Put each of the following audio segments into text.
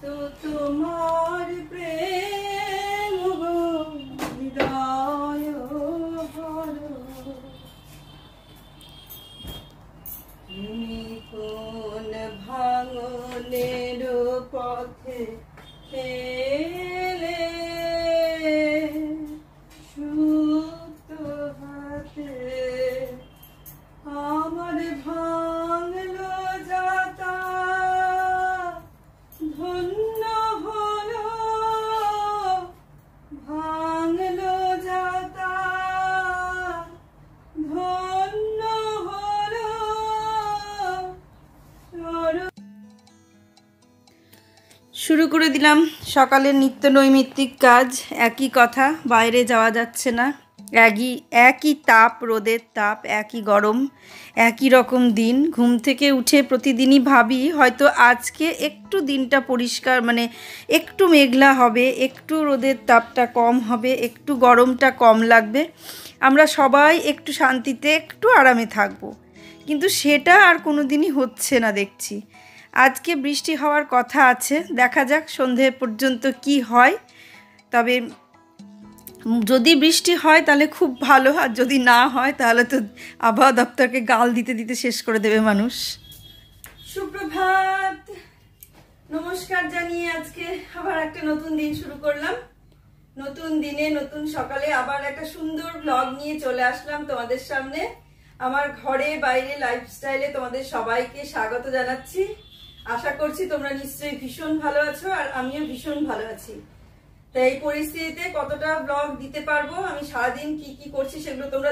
তো তোমার প্রেম গো হৃদয় ভরো, তুমি কোন ভাঙনের পথে ফেলে সুপ্ত হাতে আমার ভাঙলো যাতা, ধন্য হলো ভাঙলো যাতা, ধন্য হলো। শুরু করে দিলাম সকালের নিত্য নৈমিত্তিক কাজ। একই কথা, বাইরে যাওয়া যাচ্ছে না। একই তাপ, রোদের তাপ, একই গরম, একই রকম দিন। ঘুম থেকে উঠে প্রতিদিনই ভাবি হয়তো আজকে একটু দিনটা পরিষ্কার, মানে একটু মেঘলা হবে, একটু রোদের তাপটা কম হবে, একটু গরমটা কম লাগবে, আমরা সবাই একটু শান্তিতে একটু আরামে থাকবো। কিন্তু সেটা আর কোনো দিনই হচ্ছে না দেখছি। আজকে বৃষ্টি হওয়ার কথা আছে, দেখা যাক সন্ধে পর্যন্ত কি হয়। তবে যদি বৃষ্টি হয় তাহলে খুব ভালো, আর যদি না হয় তাহলে তো আবহাওয়া দপ্তরকে গাল দিতে দিতে শেষ করে দেবে মানুষ। সুপ্রভাত, নমস্কার জানিয়ে আজকে আবার একটা নতুন দিন শুরু করলাম। নতুন দিনে নতুন সকালে আবার একটা সুন্দর ব্লগ নিয়ে চলে আসলাম তোমাদের সামনে। আমার ঘরে বাইরে লাইফস্টাইলে তোমাদের সবাইকে স্বাগত জানাচ্ছি। আশা করছি তোমরা নিশ্চয়ই ভীষণ ভালো আছো, আর আমিও ভীষণ ভালো আছি। তো এই পরিস্থিতিতে কতটা ব্লগ দিতে পারবো, আমি সারাদিন কি কি করছি সেগুলো তোমরা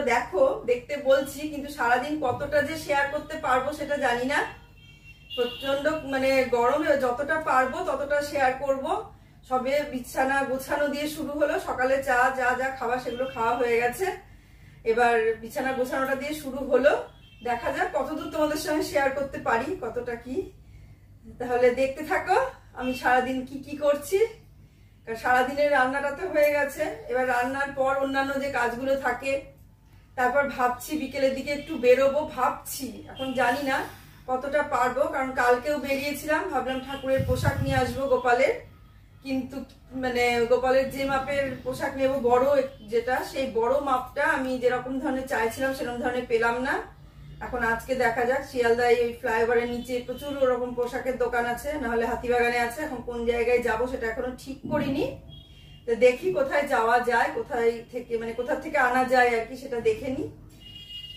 দেখতে বলছি, কিন্তু সারাদিন কতটা যে শেয়ার করতে পারবো সেটা জানি না। প্রচন্ড মানে গরমে যতটা পারবো ততটা শেয়ার করব। সবে বিছানা গোছানো দিয়ে শুরু হলো, সকালে যা খাওয়া সেগুলো খাওয়া হয়ে গেছে, এবার বিছানা গোছানোটা দিয়ে শুরু হলো। দেখা যাক কতদূর তোমাদের সঙ্গে শেয়ার করতে পারি, কতটা কি। তাহলে দেখতে থাকো আমি সারাদিন কি কি করছি। সারাদিনের রান্নাটা তো হয়ে গেছে, এবার রান্নার পর অন্যান্য যে কাজগুলো থাকে, তারপর ভাবছি বিকেলের দিকে একটু বেরোবো, ভাবছি এখন জানি না কতটা পারবো, কারণ কালকেও বেরিয়েছিলাম, ভাবলাম ঠাকুরের পোশাক নিয়ে আসবো গোপালের, কিন্তু মানে গোপালের যে মাপের পোশাক নেবো বড় যেটা, সেই বড় মাপটা আমি যেরকম ধরনের চাইছিলাম সেরকম ধরনের পেলাম না। এখন আজকে দেখা যাক, শিয়ালদায় ওই ফ্লাইওভারের নিচে প্রচুর ওরকম পোশাকের দোকান আছে, নাহলে হাতিবাগানে আছে। এখন কোন জায়গায় যাব সেটা এখনো ঠিক করিনি, তো দেখি কোথায় যাওয়া যায়, কোথা থেকে আনা যায় আর কি, সেটা দেখে নি।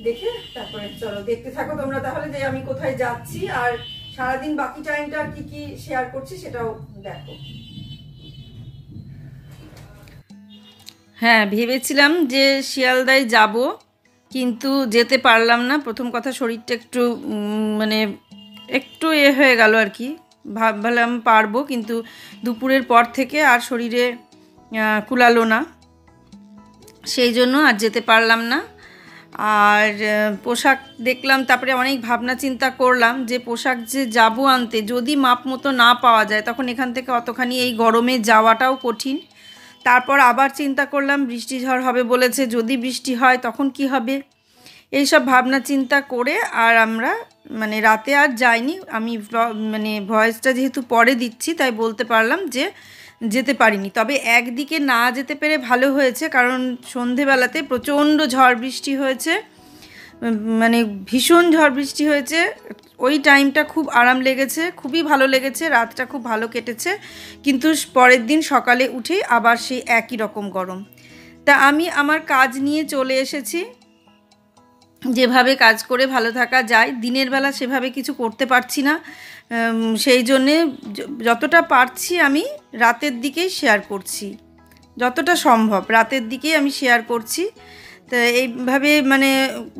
দেখে তারপরে চলো দেখতে থাকো তোমরা তাহলে যে আমি কোথায় যাচ্ছি, আর সারাদিন বাকি টাইমটা কি কি শেয়ার করছি সেটাও দেখো। হ্যাঁ, ভেবেছিলাম যে শিয়ালদায় যাব, কিন্তু যেতে পারলাম না। প্রথম কথা, শরীরটা একটু মানে একটু হয়ে গেল আর কি। ভাবলাম পারবো, কিন্তু দুপুরের পর থেকে আর শরীরে কুলালো না, সেই জন্য আর যেতে পারলাম না। আর পোশাক দেখলাম, তারপরে অনেক ভাবনা চিন্তা করলাম যে পোশাক যে যাবো আনতে, যদি মাপ মতো না পাওয়া যায় তখন এখান থেকে অতখানি এই গরমে যাওয়াটাও কঠিন। তারপর আবার চিন্তা করলাম বৃষ্টি ঝড় হবে বলেছে, যদি বৃষ্টি হয় তখন কি হবে। এইসব ভাবনা চিন্তা করে আর আমরা মানে রাতে আর যাইনি। আমি মানে ভয়েসটা যেহেতু পরে দিচ্ছি তাই বলতে পারলাম যে যেতে পারিনি। তবে একদিকে না যেতে পেরে ভালো হয়েছে, কারণ সন্ধেবেলাতে প্রচণ্ড ঝড় বৃষ্টি হয়েছে, মানে ভীষণ ঝড় বৃষ্টি হয়েছে। ওই টাইমটা খুব আরাম লেগেছে, খুবই ভালো লেগেছে, রাতটা খুব ভালো কেটেছে। কিন্তু পরের দিন সকালে উঠেই আবার সেই একই রকম গরম। তা আমি আমার কাজ নিয়ে চলে এসেছি, যেভাবে কাজ করে ভালো থাকা যায়। দিনের বেলা সেভাবে কিছু করতে পারছি না, সেই জন্যে যতটা পারছি আমি রাতের দিকেই শেয়ার করছি, যতটা সম্ভব রাতের দিকেই আমি শেয়ার করছি। তা এইভাবে মানে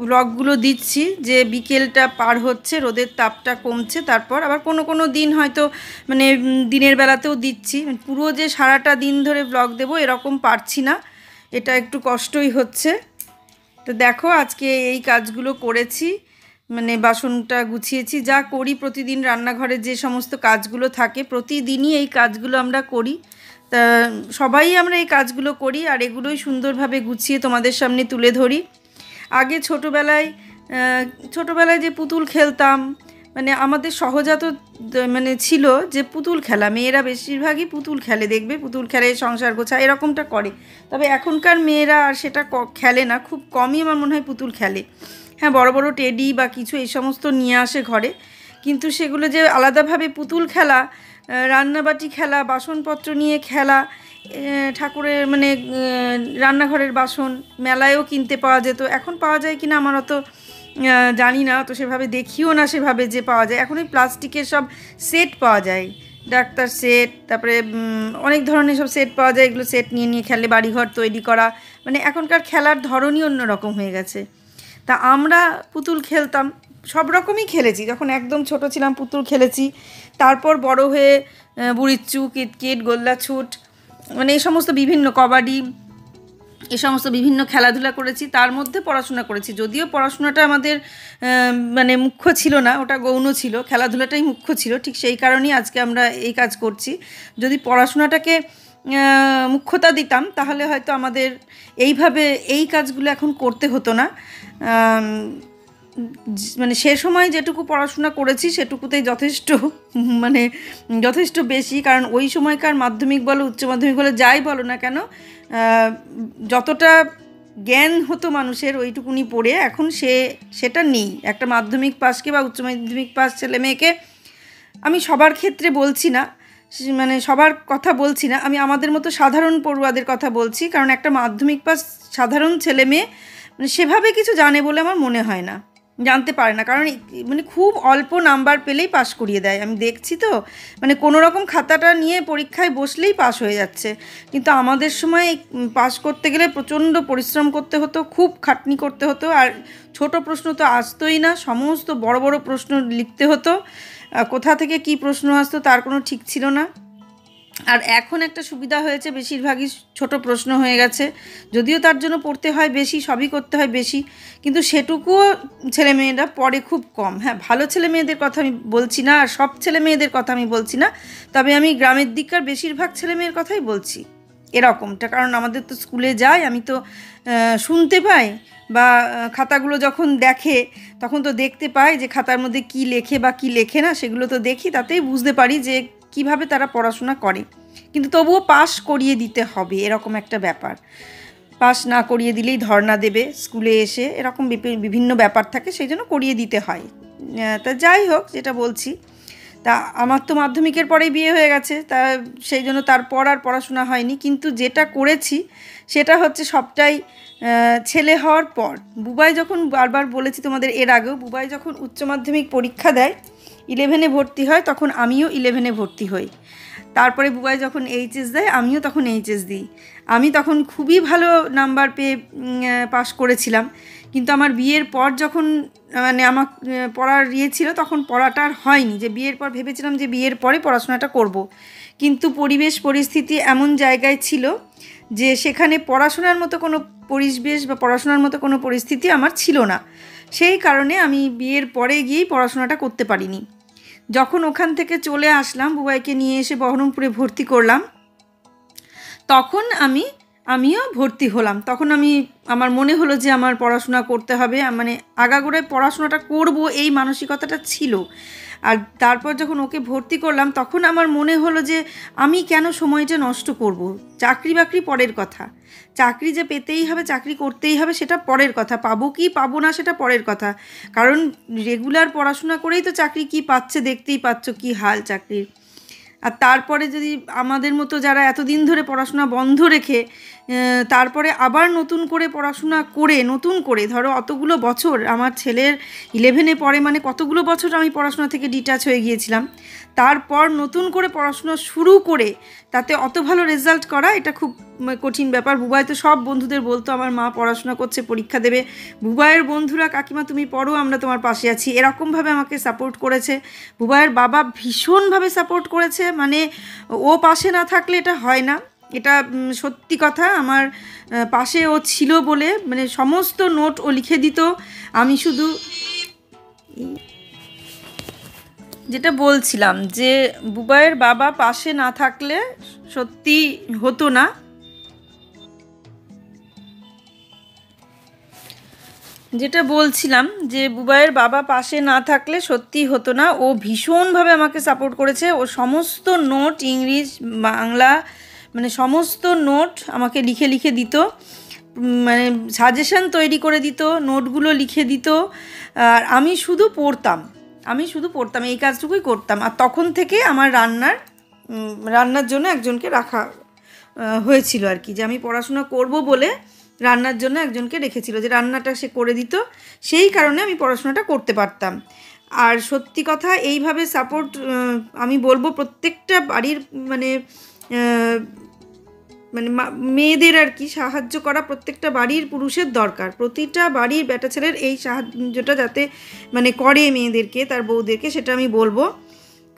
ব্লগগুলো দিচ্ছি যে বিকেলটা পার হচ্ছে, রোদের তাপটা কমছে, তারপর আবার কোনো দিন হয়তো মানে দিনের বেলাতেও দিচ্ছি। পুরো যে সারাটা দিন ধরে ব্লগ দেবো এরকম পারছি না, এটা একটু কষ্টই হচ্ছে। তো দেখো আজকে এই কাজগুলো করেছি, মানে বাসনটা গুছিয়েছি, যা করি প্রতিদিন রান্নাঘরে যে সমস্ত কাজগুলো থাকে প্রতিদিনই এই কাজগুলো আমরা করি। তা সবাই আমরা এই কাজগুলো করি, আর এগুলোই সুন্দরভাবে গুছিয়ে তোমাদের সামনে তুলে ধরি। আগে ছোটোবেলায় যে পুতুল খেলতাম, মানে আমাদের সহজাত মানে ছিল যে পুতুল খেলা, মেয়েরা বেশিরভাগই পুতুল খেলে, দেখবে পুতুল খেলে, সংসার গোছায়, এরকমটা করে। তবে এখনকার মেয়েরা আর সেটা খেলে না, খুব কমই আমার মনে হয় পুতুল খেলে। হ্যাঁ, বড় বড় টেডি বা কিছু এই সমস্ত নিয়ে আসে ঘরে, কিন্তু সেগুলো যে আলাদাভাবে পুতুল খেলা, রান্নাবাটি খেলা, বাসনপত্র নিয়ে খেলা, ঠাকুরের মানে রান্নাঘরের বাসন মেলায়ও কিনতে পাওয়া যেত, এখন পাওয়া যায় কিনা আমার অত জানি না, তো সেভাবে দেখিও না সেভাবে যে পাওয়া যায়। এখন ওই প্লাস্টিকের সব সেট পাওয়া যায়, ডাক্তার সেট, তারপরে অনেক ধরনের সব সেট পাওয়া যায়, এগুলো সেট নিয়ে নিয়ে খেলে, বাড়িঘর তৈরি করা, মানে এখনকার খেলার ধরনই অন্যরকম হয়ে গেছে। তা আমরা পুতুল খেলতাম, সব রকমই খেলেছি, যখন একদম ছোট ছিলাম পুতুল খেলেছি, তারপর বড় হয়ে বুড়িচ্চু, কিতকিত, গোল্লাছুট, মানে এই সমস্ত বিভিন্ন, কবাডি, এই সমস্ত বিভিন্ন খেলাধুলা করেছি, তার মধ্যে পড়াশোনা করেছি। যদিও পড়াশোনাটা আমাদের মানে মুখ্য ছিল না, ওটা গৌণ ছিল, খেলাধুলাটাই মুখ্য ছিল, ঠিক সেই কারণেই আজকে আমরা এই কাজ করছি। যদি পড়াশোনাটাকে মুখ্যতা দিতাম তাহলে হয়তো আমাদের এইভাবে এই কাজগুলো এখন করতে হতো না। মানে সে সময় যেটুকু পড়াশোনা করেছি সেটুকুতেই যথেষ্ট, মানে যথেষ্ট বেশি, কারণ ওই সময়কার মাধ্যমিক বলো, উচ্চ মাধ্যমিক বলো, যাই বলো না কেন, যতটা জ্ঞান হতো মানুষের ওইটুকুনি পড়ে, এখন সেটা নেই। একটা মাধ্যমিক পাসকে বা উচ্চ মাধ্যমিক পাস ছেলে মেয়েকে, আমি সবার ক্ষেত্রে বলছি না, মানে সবার কথা বলছি না, আমি আমাদের মতো সাধারণ পড়ুয়াদের কথা বলছি, কারণ একটা মাধ্যমিক পাস সাধারণ ছেলে মেয়ে মানে সেভাবে কিছু জানে বলে আমার মনে হয় না, জানতে পারে না, কারণ মানে খুব অল্প নাম্বার পেলেই পাস করিয়ে দেয়, আমি দেখছি তো, মানে কোনো রকম খাতাটা নিয়ে পরীক্ষায় বসলেই পাস হয়ে যাচ্ছে। কিন্তু আমাদের সময় পাস করতে গেলে প্রচণ্ড পরিশ্রম করতে হতো, খুব খাটনি করতে হতো, আর ছোট প্রশ্ন তো আসতোই না, সমস্ত বড় বড় প্রশ্ন লিখতে হতো, কোথা থেকে কি প্রশ্ন আসতো তার কোনো ঠিক ছিল না। আর এখন একটা সুবিধা হয়েছে, বেশিরভাগই ছোট প্রশ্ন হয়ে গেছে, যদিও তার জন্য পড়তে হয় বেশি, সবই করতে হয় বেশি, কিন্তু সেটুকুও ছেলেমেয়েরা পড়ে খুব কম। হ্যাঁ, ভালো ছেলে মেয়েদের কথা আমি বলছি না, আর সব ছেলে মেয়েদের কথা আমি বলছি না, তবে আমি গ্রামের দিককার বেশিরভাগ ছেলে মেয়ের কথাই বলছি এরকমটা, কারণ আমাদের তো স্কুলে যাই, আমি তো শুনতে পাই, বা খাতাগুলো যখন দেখে তখন তো দেখতে পাই যে খাতার মধ্যে কি লেখে বা কি লেখে না, সেগুলো তো দেখি, তাতেই বুঝতে পারি যে কিভাবে তারা পড়াশোনা করে। কিন্তু তবুও পাস করিয়ে দিতে হবে, এরকম একটা ব্যাপার, পাস না করিয়ে দিলেই ধর্ণা দেবে স্কুলে এসে, এরকম বিভিন্ন ব্যাপার থাকে, সেই জন্য করিয়ে দিতে হয়। তা যাই হোক, যেটা বলছি, তা আমার তো মাধ্যমিকের পরেই বিয়ে হয়ে গেছে, তা সেই জন্য তারপর আর পড়াশোনা হয়নি, কিন্তু যেটা করেছি সেটা হচ্ছে সবটাই ছেলে হওয়ার পর। বুবাই যখন, বারবার বলেছি তোমাদের এর আগেও, বুবাই যখন উচ্চ মাধ্যমিক পরীক্ষা দেয়, 11-এ ভর্তি হয়, তখন আমিও 11-এ ভর্তি হই। তারপরে বুবাই যখন এইচএস দেয়, আমিও তখন এইচএস দিই। আমি তখন খুবই ভালো নাম্বার পেয়ে পাশ করেছিলাম, কিন্তু আমার বিয়ের পর যখন মানে আমার পড়ার ছিল, তখন পড়াটা আর হয়নি, যে বিয়ের পর ভেবেছিলাম যে বিয়ের পরে পড়াশোনাটা করব, কিন্তু পরিবেশ পরিস্থিতি এমন জায়গায় ছিল যে সেখানে পড়াশোনার মতো কোনো পরিবেশ বা পড়াশোনার মতো কোনো পরিস্থিতি আমার ছিল না, সেই কারণে আমি বিয়ের পরে গিয়েই পড়াশোনাটা করতে পারিনি। যখন ওখান থেকে চলে আসলাম, বুবাইকে নিয়ে এসে বহরমপুরে ভর্তি করলাম, তখন আমিও ভর্তি হলাম। তখন আমার মনে হলো যে আমার পড়াশোনা করতে হবে, মানে আগাগোড়ায় পড়াশোনাটা করব এই মানসিকতাটা ছিল। আর তারপর যখন ওকে ভর্তি করলাম, তখন আমার মনে হলো যে আমি কেন সময়টা নষ্ট করব, চাকরি বাকরি পরের কথা, চাকরি যে পেতেই হবে, চাকরি করতেই হবে, সেটা পরের কথা, পাবো কি পাবো না সেটা পরের কথা, কারণ রেগুলার পড়াশোনা করেই তো চাকরি কি পাচ্ছে, দেখতেই পাচ্ছ কি হাল চাকরির। আর তারপরে যদি আমাদের মতো যারা এতদিন ধরে পড়াশোনা বন্ধ রেখে তারপরে আবার নতুন করে পড়াশোনা করে, নতুন করে ধরো অতগুলো বছর, আমার ছেলের 11-এ পড়ে, মানে কতগুলো বছর আমি পড়াশোনা থেকে ডিটাচ হয়ে গিয়েছিলাম, তারপর নতুন করে পড়াশোনা শুরু করে তাতে অত ভালো রেজাল্ট করা, এটা খুব কঠিন ব্যাপার। বুবাই তো সব বন্ধুদের বলতো আমার মা পড়াশোনা করছে, পরীক্ষা দেবে, বুবাইয়ের বন্ধুরা, কাকিমা তুমি পড়ো, আমরা তোমার পাশে আছি, এরকমভাবে আমাকে সাপোর্ট করেছে। বুবাইয়ের বাবা ভীষণভাবে সাপোর্ট করেছে, মানে ও পাশে না থাকলে এটা হয় না, এটা সত্যি কথা। আমার পাশে ও ছিল বলে, মানে সমস্ত নোট ও লিখে দিত, আমি শুধু, যেটা বলছিলাম যে বুবাইয়ের বাবা পাশে না থাকলে সত্যি হতো না। যেটা বলছিলাম যে বুবাইয়ের বাবা পাশে না থাকলে সত্যি হতো না। ও ভীষণভাবে আমাকে সাপোর্ট করেছে। ও সমস্ত নোট ইংলিশ বাংলা মানে সমস্ত নোট আমাকে লিখে লিখে দিত, মানে সাজেশান তৈরি করে দিত, নোটগুলো লিখে দিত। আর আমি শুধু পড়তাম, এই কাজটুকুই করতাম। আর তখন থেকে আমার রান্নার জন্য একজনকে রাখা হয়েছিল আর কি, যে আমি পড়াশোনা করব বলে রান্নার জন্য একজনকে রেখেছিল, যে রান্নাটা সে করে দিত। সেই কারণে আমি পড়াশোনাটা করতে পারতাম। আর সত্যি কথা, এইভাবে সাপোর্ট আমি বলবো প্রত্যেকটা বাড়ির মানে মানে মেয়েদের আর কি সাহায্য করা প্রত্যেকটা বাড়ির পুরুষের দরকার। প্রতিটা বাড়ির বেটা ছেলের এই সাহায্যটা যাতে মানে করে মেয়েদেরকে, তার বউদেরকে, সেটা আমি বলবো।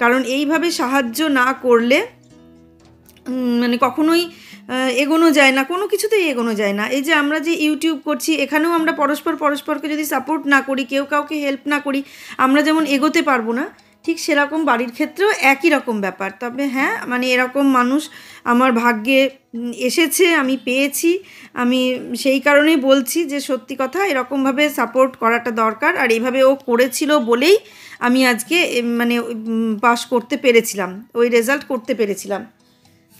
কারণ এইভাবে সাহায্য না করলে মানে কখনোই এগোনো যায় না, কোনো কিছুতেই এগোনো যায় না। এই যে আমরা যে ইউটিউব করছি, এখানেও আমরা পরস্পরকে যদি সাপোর্ট না করি, কেউ কাউকে হেল্প না করি, আমরা যেমন এগোতে পারবো না, ঠিক সেরকম বাড়ির ক্ষেত্রেও একই রকম ব্যাপার। তবে হ্যাঁ, মানে এরকম মানুষ আমার ভাগ্যে এসেছে, আমি পেয়েছি। আমি সেই কারণেই বলছি যে সত্যি কথা, এরকমভাবে সাপোর্ট করাটা দরকার। আর এইভাবে ও করেছিল বলেই আমি আজকে মানে পাস করতে পেরেছিলাম, ওই রেজাল্ট করতে পেরেছিলাম।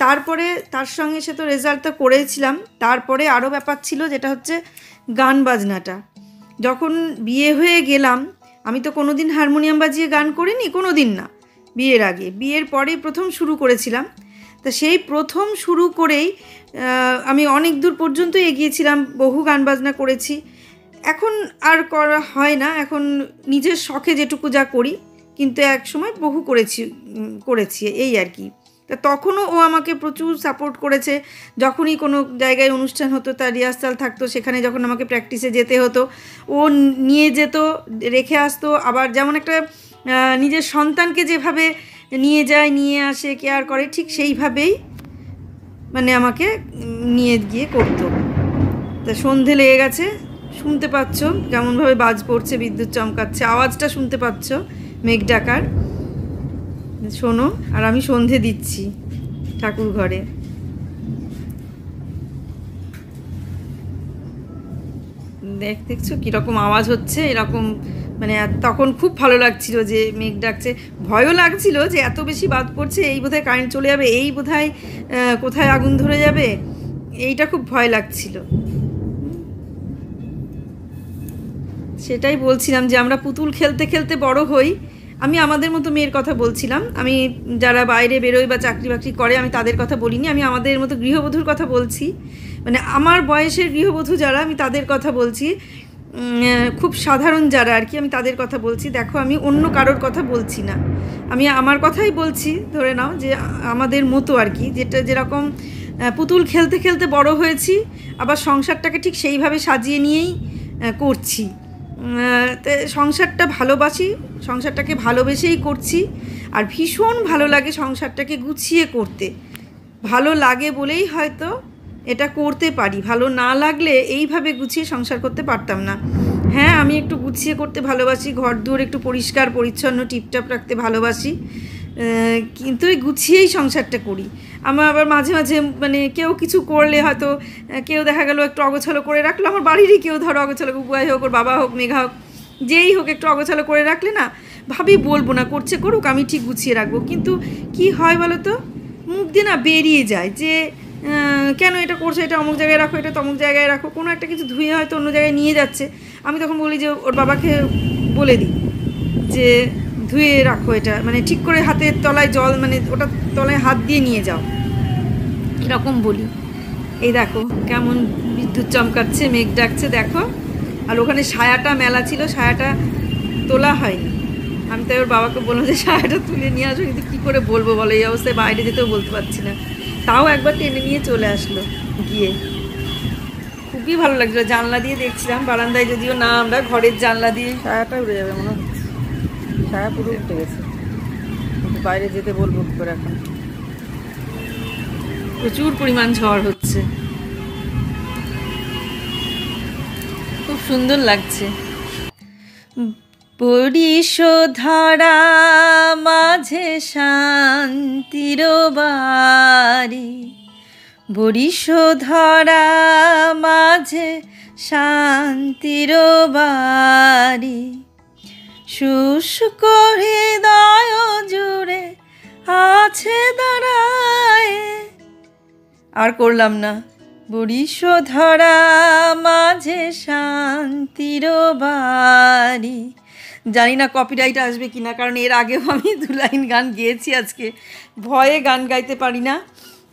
তারপরে তার সঙ্গে সে তো রেজাল্টটা করেছিলাম, তারপরে আরও ব্যাপার ছিল, যেটা হচ্ছে গান বাজনাটা। যখন বিয়ে হয়ে গেলাম, আমি তো কোনো দিন হারমোনিয়াম বাজিয়ে গান করিনি, কোনো দিন না। বিয়ের আগে, বিয়ের পরেই প্রথম শুরু করেছিলাম। তা সেই প্রথম শুরু করেই আমি অনেক দূর পর্যন্ত এগিয়েছিলাম, বহু গান বাজনা করেছি। এখন আর করা হয় না, এখন নিজের শখে যেটুকু যা করি, কিন্তু এক সময় বহু করেছি এই আর কি। তা তখনও ও আমাকে প্রচুর সাপোর্ট করেছে। যখনই কোনো জায়গায় অনুষ্ঠান হতো, তার রিহার্সাল থাকতো, সেখানে যখন আমাকে প্র্যাকটিসে যেতে হতো, ও নিয়ে যেত, রেখে আসতো। আবার যেমন একটা নিজের সন্তানকে যেভাবে নিয়ে যায়, নিয়ে আসে, কেয়ার করে, ঠিক সেইভাবেই মানে আমাকে নিয়ে গিয়ে করতো। তা সন্ধে লেগে গেছে, শুনতে পাচ্ছ কেমনভাবে বাজ পড়ছে, বিদ্যুৎ চমকাচ্ছে, আওয়াজটা শুনতে পাচ্ছ মেঘ ডাকার। শোনো, আর আমি সন্ধে দিচ্ছি ঠাকুর ঘরে। দেখছো কীরকম আওয়াজ হচ্ছে, এরকম মানে তখন খুব ভালো লাগছিল যে মেঘ ডাকছে। ভয়ও লাগছিল যে এত বেশি বাদ পড়ছে, এই বোধহয় কারেন্ট চলে যাবে, এই বোধহয় কোথায় আগুন ধরে যাবে, এইটা খুব ভয় লাগছিল। সেটাই বলছিলাম যে আমরা পুতুল খেলতে খেলতে বড় হই। আমি আমাদের মতো মেয়ের কথা বলছিলাম, আমি যারা বাইরে বেরোয় বা চাকরি বাকরি করে আমি তাদের কথা বলিনি, আমি আমাদের মতো গৃহবধূর কথা বলছি। মানে আমার বয়সের গৃহবধূ যারা, আমি তাদের কথা বলছি, খুব সাধারণ যারা আর কি, আমি তাদের কথা বলছি। দেখো, আমি অন্য কারোর কথা বলছি না, আমি আমার কথাই বলছি। ধরে নাও যে আমাদের মতো আর কি, যেটা যেরকম পুতুল খেলতে খেলতে বড় হয়েছি, আবার সংসারটাকে ঠিক সেইভাবে সাজিয়ে নিয়েই করছি। সংসারটা ভালোবাসি, সংসারটাকে ভালোবেসেই করছি। আর ভীষণ ভালো লাগে সংসারটাকে গুছিয়ে করতে, ভালো লাগে বলেই হয়তো এটা করতে পারি। ভালো না লাগলে এইভাবে গুছিয়ে সংসার করতে পারতাম না। হ্যাঁ, আমি একটু গুছিয়ে করতে ভালোবাসি, ঘর দুয়ার একটু পরিষ্কার পরিচ্ছন্ন টিপটাপ রাখতে ভালোবাসি, কিন্তু এই গুছিয়েই সংসারটা করি। আমার আবার মাঝে মাঝে মানে কেউ কিছু করলে, হয়তো কেউ দেখা গেল একটু অগোছালো করে রাখলো, আমার বাড়িরই কেউ ধরো অগোছালো, বুবাই হোক, ওর বাবা হোক, মেঘা হোক, যেই হোক, একটু অগোছালো করে রাখলে না, ভাবি বলবো না, করছে করুক, আমি ঠিক গুছিয়ে রাখবো। কিন্তু কি হয় বলো তো, মুখ দিয়ে না বেরিয়ে যায় যে কেন এটা করছো, এটা অমুক জায়গায় রাখো, এটা তমুক জায়গায় রাখো। কোনো একটা কিছু ধুয়ে হয়তো অন্য জায়গায় নিয়ে যাচ্ছে, আমি তখন বলি যে ওর বাবাকে বলে দিই যে ধুয়ে রাখো এটা, মানে ঠিক করে হাতের তলায় জল, মানে ওটা তলায় হাত দিয়ে নিয়ে যাও, এরকম বলি। এই দেখো কেমন বিদ্যুৎ চমকাচ্ছে, মেঘ ডাকছে দেখো। আর ওখানে সায়াটা মেলা ছিল, সায়াটা তোলা হয়নি। আমি তাই ওর বাবাকে বললাম যে সায়াটা তুলে নিয়ে আসো, কিন্তু কী করে বলবো বলো, এই অবস্থায় বাইরে যেতেও বলতে পারছি না। তাও একবার টেনে নিয়ে চলে আসলো গিয়ে। খুবই ভালো লাগছিলো, জানলা দিয়ে দেখছিলাম, বারান্দায় যদিও না, আমরা ঘরের জানলা দিয়ে। ছায়াটা উড়ে যাবে মনে হচ্ছে, ছায়া পুরো উঠে গেছে, কিন্তু বাইরে যেতে বলবো কি করে, এখন প্রচুর পরিমাণ ঝড় হচ্ছে, খুব সুন্দর লাগছে। পরিশোধরা মাঝে শান্তির বাড়ি, বরিশোধরা মাঝে শান্তির বাড়ি, শুষ্ক হৃদয় জুড়ে আছে দাঁড়ায়। আর করলাম না। বরিশধরা মাঝে শান্তির বাড়ি। জানি না কপিরাইট আসবে কিনা, কারণ এর আগেও আমি 2 লাইন গান গেয়েছি। আজকে ভয়ে গান গাইতে পারি না,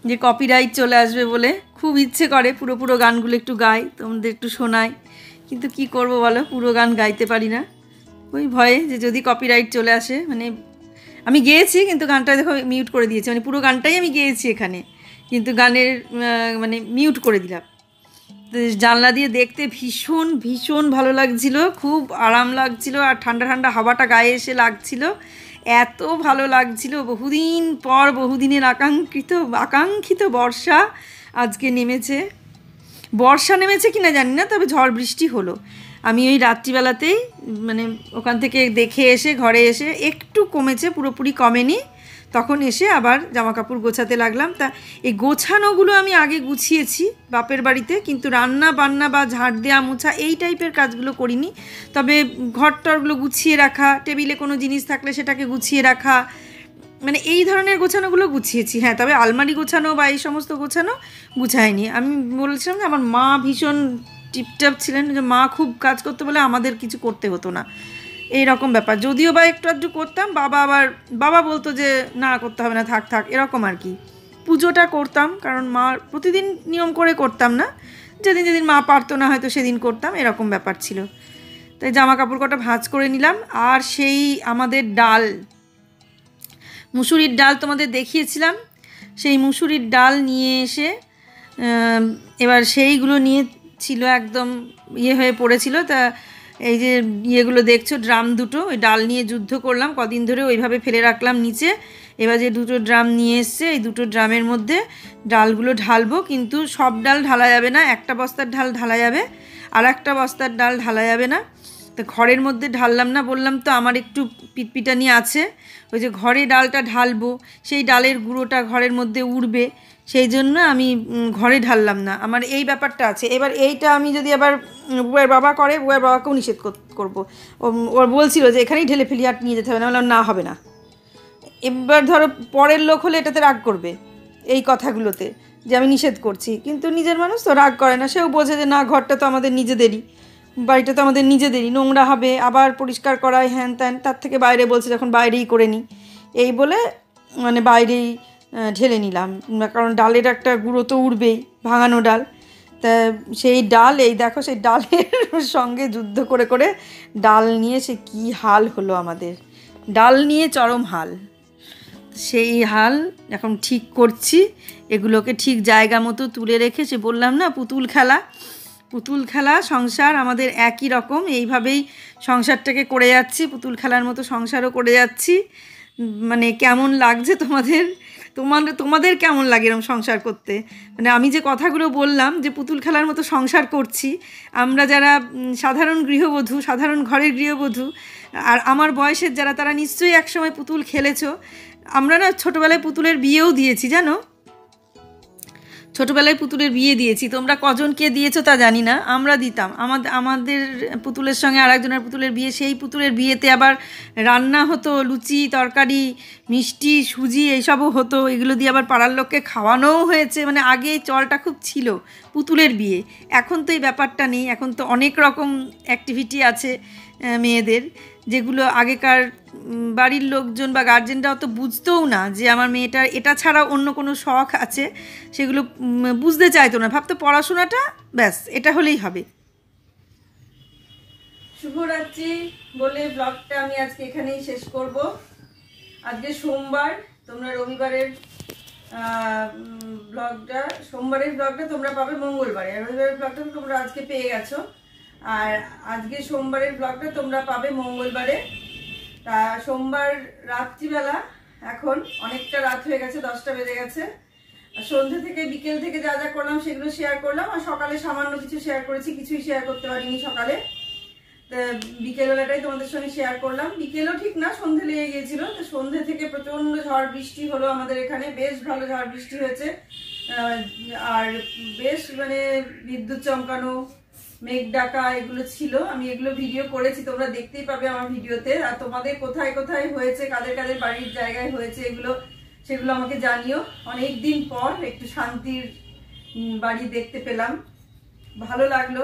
যে কপিরাইট চলে আসবে বলে। খুব ইচ্ছে করে পুরো গানগুলো একটু গাই, তোমাদের একটু শোনাই, কিন্তু কি করব বলো, পুরো গান গাইতে পারি না ওই ভয়ে যে যদি কপিরাইট চলে আসে। মানে আমি গেয়েছি কিন্তু গানটা দেখো মিউট করে দিয়েছি, মানে পুরো গানটাই আমি গেয়েছি এখানে, কিন্তু গানের মানে মিউট করে দিলাম। জানলা দিয়ে দেখতে ভীষণ ভীষণ ভালো লাগছিল, খুব আরাম লাগছিল, আর ঠান্ডা ঠান্ডা হাওয়াটা গায়ে এসে লাগছিল, এত ভালো লাগছিল। বহুদিন পর, বহুদিনের আকাঙ্ক্ষিত বর্ষা আজকে নেমেছে। বর্ষা নেমেছে কিনা জানি না, তবে ঝড় বৃষ্টি হলো। আমি ওই রাত্রিবেলাতেই মানে ওখান থেকে দেখে এসে ঘরে এসে একটু কমেছে, পুরোপুরি কমেনি, তখন এসে আবার জামা কাপড় গোছাতে লাগলাম। তা এই গোছানোগুলো আমি আগে গুছিয়েছি বাপের বাড়িতে, কিন্তু রান্না বান্না বা ঝাড় দেওয়া মোছা এই টাইপের কাজগুলো করিনি। তবে ঘরটরগুলো গুছিয়ে রাখা, টেবিলে কোনো জিনিস থাকলে সেটাকে গুছিয়ে রাখা, মানে এই ধরনের গোছানোগুলো গুছিয়েছি। হ্যাঁ, তবে আলমারি গোছানো বা এই সমস্ত গোছানো গুছায়নি। আমি বলছিলাম যে আমার মা ভীষণ টিপটাপ ছিলেন, যে মা খুব কাজ করতে বলে আমাদের কিছু করতে হতো না, এই রকম ব্যাপার। যদিও বা একটু আধটু করতাম, বাবা বলতো যে না করতে হবে না, থাক এরকম আর কি। পুজোটা করতাম, কারণ মা প্রতিদিন নিয়ম করে করতাম না, যেদিন মা পারতো না হয়তো সেদিন করতাম, এরকম ব্যাপার ছিল। তাই জামা কাপড় কটা ভাঁজ করে নিলাম। আর সেই আমাদের ডাল, মুসুরির ডাল তোমাদের দেখিয়েছিলাম, সেই মুসুরির ডাল নিয়ে এসে এবার সেইগুলো নিয়ে ছিল একদম হয়ে পড়েছিল। তা এই যে ইয়েগুলো দেখছো, ড্রাম দুটো, ওই ডাল নিয়ে যুদ্ধ করলাম কদিন ধরে, ওইভাবে ফেলে রাখলাম নিচে। এবার যে 2টো ড্রাম নিয়ে এসছে, এই 2টো ড্রামের মধ্যে ডালগুলো ঢালবো, কিন্তু সব ডাল ঢালা যাবে না। একটা বস্তার ডাল ঢালা যাবে, আর একটা বস্তার ডাল ঢালা যাবে না। তো ঘরের মধ্যে ঢাললাম না, বললাম তো আমার একটু পিটপিটানি আছে, ওই যে ঘরে ডালটা ঢালবো, সেই ডালের গুঁড়োটা ঘরের মধ্যে উড়বে, সেই জন্য আমি ঘরে ঢাললাম না। আমার এই ব্যাপারটা আছে। এবার এইটা আমি যদি আবার বুয়ের বাবা করে, বুয়ের বাবাকেও নিষেধ করবো। ওর বলছিল যে এখানেই ঢেলে ফেলি, আর নিয়ে যেতে হবে না। বললাম না, হবে না। এবার ধরো পরের লোক হলে এটাতে রাগ করবে এই কথাগুলোতে, যে আমি নিষেধ করছি, কিন্তু নিজের মানুষ তো রাগ করে না। সেও বোঝে যে না, ঘরটা তো আমাদের নিজেদেরই, বাড়িটা তো আমাদের নিজেদেরই, নোংরা হবে আবার পরিষ্কার করায় হ্যান ত্যান, তার থেকে বাইরে বলছে যখন বাইরেই করে নিই, এই বলে মানে বাইরেই ঢেলে নিলাম। কারণ ডালের একটা গুঁড়ো তো উঠবেই, ভাঙানো ডাল। তা সেই ডাল, এই দেখো সেই ডালের সঙ্গে যুদ্ধ করে করে ডাল নিয়ে সে কী হাল হলো আমাদের, ডাল নিয়ে চরম হাল। সেই হাল এখন ঠিক করছি, এগুলোকে ঠিক জায়গা মতো তুলে রেখে, সে বললাম না পুতুল খেলা সংসার আমাদের একই রকম, এইভাবেই সংসারটাকে করে যাচ্ছি, পুতুল খেলার মতো সংসারও করে যাচ্ছি। মানে কেমন লাগছে তোমাদের কেমন লাগে এরকম সংসার করতে? মানে আমি যে কথাগুলো বললাম যে পুতুল খেলার মতো সংসার করছি, আমরা যারা সাধারণ গৃহবধূ, সাধারণ ঘরের গৃহবধূ, আর আমার বয়সের যারা, তারা নিশ্চয়ই একসময় পুতুল খেলেছো। আমরা না ছোটোবেলায় পুতুলের বিয়েও দিয়েছি, জানো, ছোটোবেলায় পুতুলের বিয়ে দিয়েছি। তোমরা কজনকে দিয়েছো তা জানি না, আমরা দিতাম। আমাদের পুতুলের সঙ্গে আর একজনের পুতুলের বিয়ে, সেই পুতুলের বিয়েতে আবার রান্না হতো, লুচি তরকারি মিষ্টি সুজি এইসবও হতো, এগুলো দিয়ে আবার পাড়ার লোককে খাওয়ানোও হয়েছে। মানে আগে এই চলটা খুব ছিল পুতুলের বিয়ে, এখন তো এই ব্যাপারটা নেই। এখন তো অনেক রকম অ্যাক্টিভিটি আছে মেয়েদের, যেগুলো আগেকার বাড়ির লোকজন বা গার্জেনরা অত বুঝতেও না, যে আমার মেয়েটার এটা ছাড়া অন্য কোনো শখ আছে, সেগুলো বুঝতে চাইতো না, ভাবতো পড়াশোনাটা ব্যাস এটা হলেই হবে। শুভরাত্রি বলে ব্লগটা আমি আজকে এখানেই শেষ করব। আজকে সোমবার, তোমরা রবিবারের সোমবারের ব্লগটা তোমরা পাবে মঙ্গলবারে, আর রবিবারের ব্লগটা তোমরা আজকে পেয়ে গেছো, আর আজকে সোমবারের ব্লগটা তোমরা পাবে মঙ্গলবারে। তা সোমবার রাত্রিবেলা, এখন অনেকটা রাত হয়ে গেছে, 10টা বেজে গেছে। সন্ধ্যে থেকে বিকেল থেকে যা যা করলাম সেগুলো শেয়ার করলাম, আর সকালে সামান্য কিছু শেয়ার করেছি, কিছুই শেয়ার করতে পারিনি সকালে। বিকেলবেলাটাই তোমাদের সঙ্গে শেয়ার করলাম। বিকেলও ঠিক না, সন্ধ্যে লেগে গিয়েছিল। তো সন্ধ্যে থেকে প্রচণ্ড ঝড় বৃষ্টি হলো আমাদের এখানে, বেশ ভালো ঝড় বৃষ্টি হয়েছে, আর বেশ মানে বিদ্যুৎ চমকানো, মেঘ ডাকা এগুলো ছিল। আমি এগুলো ভিডিও করেছি, তোমরা দেখতেই পাবে আমার ভিডিওতে। আর তোমাদের কোথায় কোথায় হয়েছে, কাদের কাদের বাড়ির জায়গায় হয়েছে এগুলো, সেগুলো আমাকে জানিও। অনেকদিন পর একটু শান্তির বাড়ি দেখতে পেলাম, ভালো লাগলো,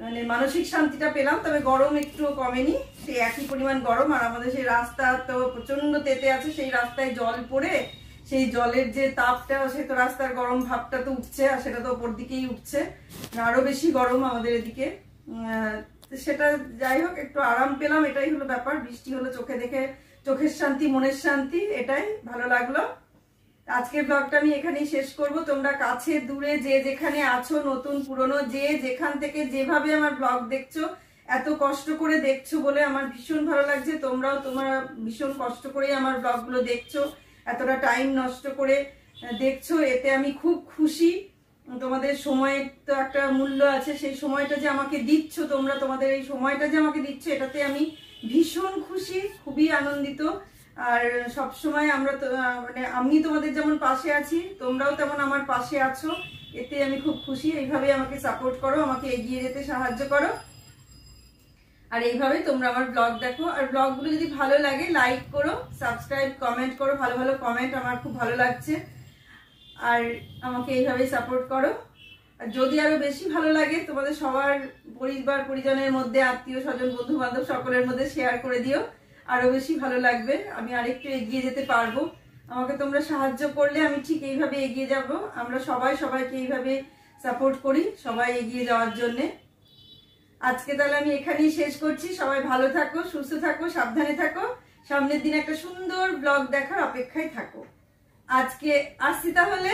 মানে মানসিক শান্তিটা পেলাম। তবে গরম একটুও কমেনি, সেই একই পরিমাণ গরম। আর আমাদের সেই রাস্তা তো প্রচন্ড তেতে আছে, সেই রাস্তায় জল পড়ে সেই জলের যে তাপটা, সে তো রাস্তার গরম ভাবটা তো উঠছে, আর সেটা তো ওপর দিকেই উঠছে, আরো বেশি গরম আমাদের এদিকে। সেটা যাই হোক, একটু আরাম পেলাম, এটাই হলো ব্যাপার। বৃষ্টি হলো, চোখে দেখে চোখের শান্তি, মনের শান্তি, এটাই ভালো লাগলো। আজকের ব্লগটা আমি এখানেই শেষ করব। তোমরা কাছে দূরে যে যেখানে আছো, নতুন পুরনো, যে যেখান থেকে যেভাবে আমার ব্লগ দেখছো, এত কষ্ট করে দেখছো বলে আমার ভীষণ ভালো লাগছে। তোমরা ভীষণ কষ্ট করে আমার ব্লগগুলো দেখছো, এতটা টাইম নষ্ট করে দেখছো, এতে আমি খুব খুশি। তোমাদের সময়ের তো একটা মূল্য আছে, সেই সময়টা যে আমাকে দিচ্ছ তোমরা, তোমাদের এই সময়টা যে আমাকে দিচ্ছ, এটাতে আমি ভীষণ খুশি, খুবই আনন্দিত। আর সব সময় আমরা তো মানে আমি তোমাদের যেমন পাশে আছি, তোমরাও তেমন আমার পাশে আছো, এতে আমি খুব খুশি। এইভাবে আমাকে সাপোর্ট করো, আমাকে এগিয়ে যেতে সাহায্য করো, আর এইভাবে তোমরা আমার ব্লগ দেখো। আর ব্লগগুলো যদি ভালো লাগে লাইক করো, সাবস্ক্রাইব, কমেন্ট করো, ভালো ভালো কমেন্ট, আমার খুব ভালো লাগছে। আর আমাকে এইভাবেই সাপোর্ট করো। আর যদি আরো বেশি ভালো লাগে, তোমাদের সবার পরিবার পরিজনের মধ্যে, আত্মীয় স্বজন, বন্ধু বান্ধব সকলের মধ্যে শেয়ার করে দিও, আরো বেশি ভালো লাগবে। আমি আরেকটু এগিয়ে যেতে পারবো। আমাকে তোমরা সাহায্য করলে আমি ঠিক এইভাবে এগিয়ে যাব। আমরা সবাইকে এইভাবে সাপোর্ট করি, সবাই এগিয়ে যাওয়ার জন্য। আজকে তাহলে আমি এখানেই শেষ করছি। সবাই ভালো থাকো, সুস্থ থাকো, সাবধানে থাকো, সামনের দিন একটা সুন্দর ব্লগ দেখার অপেক্ষায় থাকো। আজকে আসছি তাহলে।